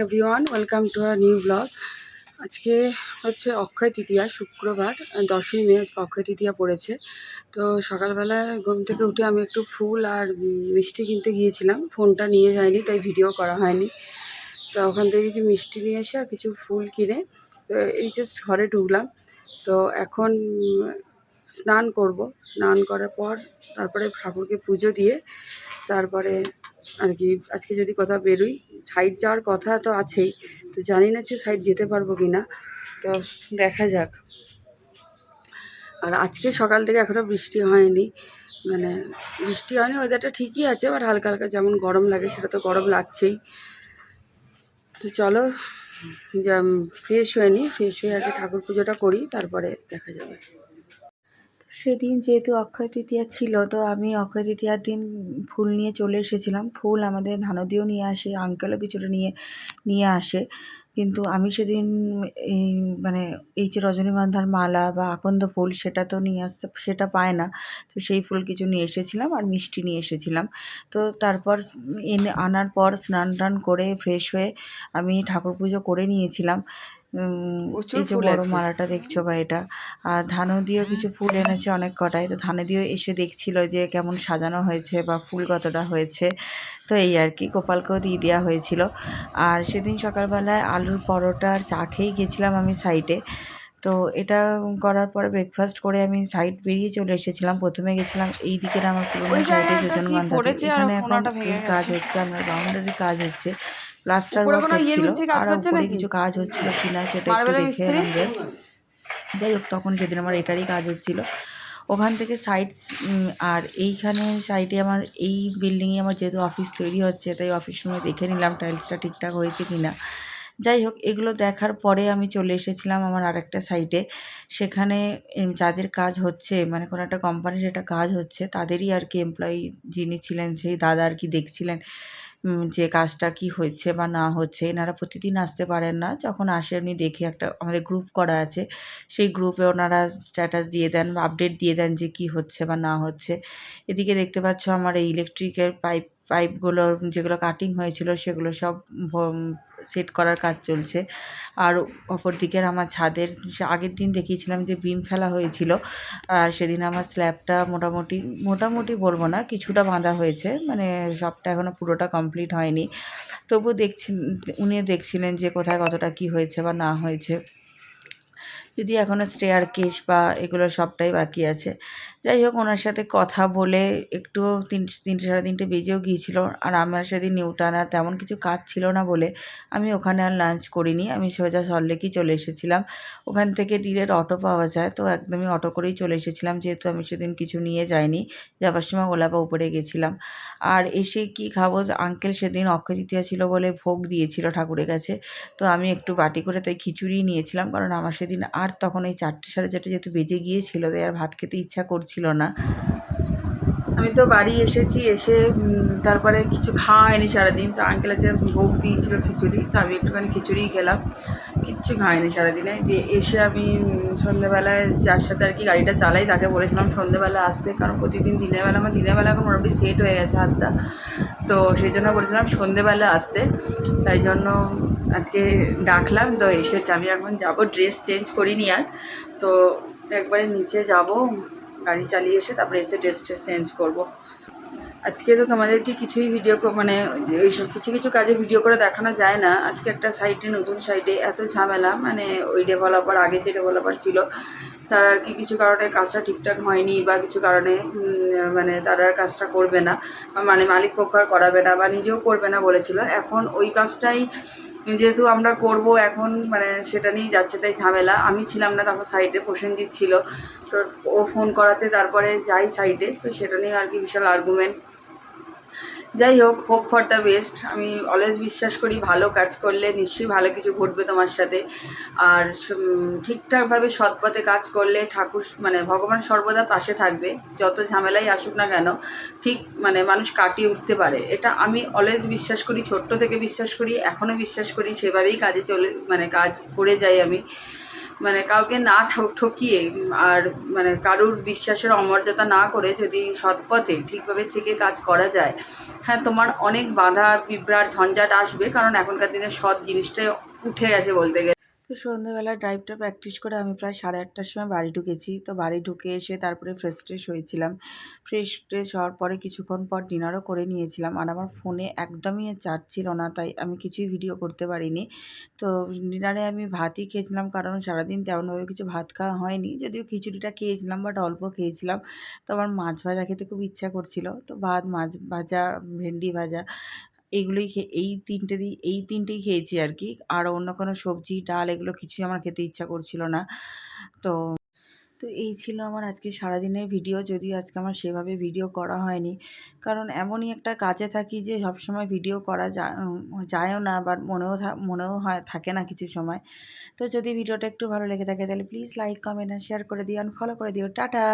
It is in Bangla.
Everyone, welcome to a new blog. আজকে হচ্ছে অক্ষয় তৃতীয়া, শুক্রবার 10ই মে আজকে অক্ষয় তৃতীয়া পড়েছে। তো সকালবেলায় ঘুম থেকে উঠে আমি একটু ফুল আর মিষ্টি কিনতে গিয়েছিলাম। ফোনটা নিয়ে যাইনি, তাই ভিডিও করা হয়নি। তো ওখান থেকে কিছু মিষ্টি নিয়ে এসে আর কিছু ফুল কিনে তো এই জাস্ট ঘরে ঢুকলাম। তো এখন স্নান করব। স্নান করার পর তারপরে ঠাকুরকে পুজো দিয়ে তারপরে আর কি আজকে যদি কোথাও বেরোই, সাইড যাওয়ার কথা তো আছেই। তো জানি না যে সাইড যেতে পারবো কি না, তো দেখা যাক। আর আজকে সকাল থেকে এখনও বৃষ্টি হয়নি, মানে বৃষ্টি হয়নি, ওয়েদারটা ঠিকই আছে, বাট হালকা হালকা যেমন গরম লাগে সেটা তো গরম লাগছেই। তো চলো ফ্রেশ হয়ে নিই, ফ্রেশ হয়ে আগে ঠাকুর পুজোটা করি, তারপরে দেখা যাবে। সেদিন যেহেতু অক্ষয় তৃতীয়া ছিল, তো আমি অক্ষয় তৃতীয়ার দিন ফুল নিয়ে চলে এসেছিলাম। ফুল আমাদের ধানদিও নিয়ে আসে, আঙ্কেলও কিছুটা নিয়ে আসে, কিন্তু আমি সেদিন এই এই যে রজনীগন্ধার মালা বা আকন্দ ফুল সেটা তো নিয়ে আসতে, সেটা পায় না। তো সেই ফুল কিছু নিয়ে এসেছিলাম আর মিষ্টি নিয়ে এসেছিলাম। তো তারপর আনার পর স্নান টান করে ফ্রেশ হয়ে আমি ঠাকুর পুজো করে নিয়েছিলাম। এই যে বড় মালাটা দেখছো বা এটা, আর ধানদিও কিছু ফুল এনেছে অনেক কটাই। তো ধানদিও এসে দেখছিল যে কেমন সাজানো হয়েছে বা ফুল কতটা হয়েছে। তো এই আর কি, গোপালকেও দিয়ে দেওয়া হয়েছিল। আর সেদিন সকালবেলায় আলুর পরোটা আর চা খেয়েই গেছিলাম আমি সাইডে। তো এটা করার পরে ব্রেকফাস্ট করে আমি সাইড বেরিয়ে চলে এসেছিলাম। প্রথমে গেছিলাম এই দিকের আমার পুরোনো সাইডে যোজনগন্ধাতে। এখানে এখন কাজ হচ্ছে, আপনার বাউন্ডারি কাজ হচ্ছে, প্লাস্টার ওয়ার্ক হচ্ছিল, আর উপরে কিছু কাজ হচ্ছিল কিনা সেটা একটু দেখে এলাম জাস্ট। যাই হোক, তখন সেদিন আমার এটারই কাজ হচ্ছিল। ওখান থেকে সাইড আর এইখানে সাইডে আমার এই বিল্ডিংয়ে আমার যেহেতু অফিস তৈরি হচ্ছে, তাই অফিস রুমে দেখে নিলাম টাইলসটা ঠিকঠাক হয়েছে কিনা। যাই হোক, এগুলো দেখার পরে আমি চলে এসেছিলাম আমার আরেকটা সাইডে। সেখানে যাদের কাজ হচ্ছে, মানে কোনো একটা কোম্পানির একটা কাজ হচ্ছে, তাদেরই আর কি এমপ্লয়ি যিনি ছিলেন সেই দাদা আর কি দেখছিলেন যে কাজটা কি হচ্ছে বা না হচ্ছে। এনারা প্রতিদিন আসতে পারেন না, যখন আসে এমনি দেখে, একটা আমাদের গ্রুপ করা আছে, সেই গ্রুপে ওনারা স্ট্যাটাস দিয়ে দেন বা আপডেট দিয়ে দেন যে কি হচ্ছে বা না হচ্ছে। এদিকে দেখতে পাচ্ছ আমার এই ইলেকট্রিকের পাইপগুলো যেগুলো কাটিং হয়েছিল সেগুলো সব সেট করার কাজ চলছে। আর অপর দিকের আমার ছাদের আগের দিন দেখিয়েছিলাম যে বিম ফেলা হয়েছিল, আর সেদিন আমার স্ল্যাবটা মোটামুটি বলবো না, কিছুটা বাঁধা হয়েছে, মানে সবটা এখনও পুরোটা কমপ্লিট হয়নি। তবু উনিও দেখছিলেন যে কোথায় কতটা কি হয়েছে বা না হয়েছে, যদি এখনও স্টেয়ার কেস বা এগুলো সবটাই বাকি আছে। যাই হোক, ওনার সাথে কথা বলে একটু 3টে সাড়ে 3টে বেজেও গিয়েছিল। আর আমার সেদিন নিউটান আর তেমন কিছু কাজ ছিল না বলে আমি ওখানে আর লাঞ্চ করিনি, আমি সোজা সল্টলেকই চলে এসেছিলাম। ওখান থেকে ডিরেক্ট অটো পাওয়া যায়, তো একদমই অটো করেই চলে এসেছিলাম, যেহেতু আমি সেদিন কিছু নিয়ে যাইনি, যাবার সময় ওলা বা উপরে গেছিলাম। আর এসে কি খাবো, আঙ্কেল সেদিন অক্ষয় তৃতীয়া ছিল বলে ভোগ দিয়েছিল ঠাকুরের কাছে, তো আমি একটু বাটি করে তাই খিচুড়ি নিয়েছিলাম, কারণ আমার সেদিন আর তখন এই 4টে সাড়ে 4টে যেহেতু বেজে গিয়েছিল, তাই আর ভাত খেতে ইচ্ছা করছিল না। আমি তো বাড়ি এসেছি, এসে তারপরে কিছু খাওয়া হয়নি সারাদিন। তো আঙ্কেল আছে ভোগ দিয়েছিল খিচুড়ি, তো আমি একটুখানি খিচুড়িই খেলাম, কিচ্ছু খাইনি সারাদিনে। দিয়ে এসে আমি সন্ধ্যেবেলায় যার সাথে আর কি গাড়িটা চালাই তাকে বলেছিলাম সন্ধ্যেবেলা আসতে, কারণ প্রতিদিন দিনের বেলা এখন মোটামুটি সেট হয়ে গেছে হাতটা, তো সেই জন্য বলেছিলাম সন্ধ্যেবেলা আসতে, তাই জন্য আজকে ডাকলাম। তো এসেছে, আমি এখন যাব, ড্রেস চেঞ্জ করিনি আর, তো একবারে নিচে যাব, গাড়ি চালিয়ে এসে তারপরে এসে ড্রেস চেঞ্জ করবো। আজকে তো তোমাদেরকে কিছুই ভিডিও মানে এইসব কিছু কাজে ভিডিও করে দেখানো যায় না। আজকে একটা সাইটে, নতুন সাইটে এত ঝামেলা, মানে ওই ডেভেলপার, আগে যে ডেভেলপার ছিল তার আর কি কিছু কারণে কাজটা ঠিকঠাক হয়নি, বা কিছু কারণে মানে তারা আর কাজটা করবে না, মানে মালিক পক্ষ আর করাবে না বা নিজেও করবে না বলেছিল। এখন ওই কাজটাই যেহেতু আমরা করব এখন, মানে সেটা নিয়েই যাচ্ছে, তাই ঝামেলা। আমি ছিলাম না তখন সাইডে, প্রসেনজিৎ ছিল, তো ও ফোন করাতে তারপরে যাই সাইডে, তো সেটা নিয়ে আর কি বিশাল আর্গুমেন্ট। যাই হোক, হোপ ফর দ্য বেস্ট। আমি অলওয়েজ বিশ্বাস করি ভালো কাজ করলে নিশ্চয়ই ভালো কিছু ঘটবে তোমার সাথে। আর ঠিকঠাকভাবে সৎপথে কাজ করলে ঠাকুর, মানে ভগবান সর্বদা পাশে থাকবে, যত ঝামেলাই আসুক না কেন, ঠিক মানে মানুষ কাটিয়ে উঠতে পারে। এটা আমি অলওয়েজ বিশ্বাস করি, ছোট্ট থেকে বিশ্বাস করি, এখনও বিশ্বাস করি, সেভাবেই কাজে কাজ করে যাই আমি। মানে কাউকে না ঠকিয়ে আর মানে কারুর বিশ্বাসের অমর্যাদা না করে যদি সৎ পথে ঠিকভাবে থেকে কাজ করা যায়, হ্যাঁ তোমার অনেক বাধা বিভ্রাট ঝঞ্ঝাট আসবে, কারণ এখনকার দিনে সৎ জিনিসটাই উঠে গেছে বলতে গেলে। তো সন্ধ্যেবেলা ড্রাইভটা প্র্যাকটিস করে আমি প্রায় 8:30টার সময় বাড়ি ঢুকেছি। তো বাড়ি ঢুকে এসে তারপরে ফ্রেশ ট্রেশ হয়েছিলাম। ফ্রেশ ট্রেশ হওয়ার পরে কিছুক্ষণ পর ডিনারও করে নিয়েছিলাম। আর আমার ফোনে একদমই চার্জ ছিল না, তাই আমি কিছুই ভিডিও করতে পারিনি। তো ডিনারে আমি ভাতই খেয়েছিলাম, কারণ সারাদিন তেমনভাবে কিছু ভাত খাওয়া হয়নি। যদিও খিচুড়িটা খেয়েছিলাম, বাট অল্প খেয়েছিলাম। তো আমার মাছ ভাজা খেতে খুব ইচ্ছা করছিল। তো ভাত, মাছ ভাজা, ভেন্ডি ভাজা এইগুলোই এই ৩টেই খেয়েছি আর কি। আর অন্য কোনো সবজি, ডাল এগুলো কিছুই আমার খেতে ইচ্ছা করছিল না। তো তো এই ছিল আমার আজকে সারাদিনের ভিডিও। যদিও আজকে আমার সেভাবে ভিডিও করা হয়নি, কারণ এমনই একটা কাজে থাকি যে সবসময় ভিডিও করা যায়ও না, বাট মনেও হয় থাকে না কিছু সময়। তো যদি ভিডিওটা একটু ভালো লেগে থাকে তাহলে প্লিজ লাইক, কমেন্ট আর শেয়ার করে দিও, ফলো করে দিও। টাটা।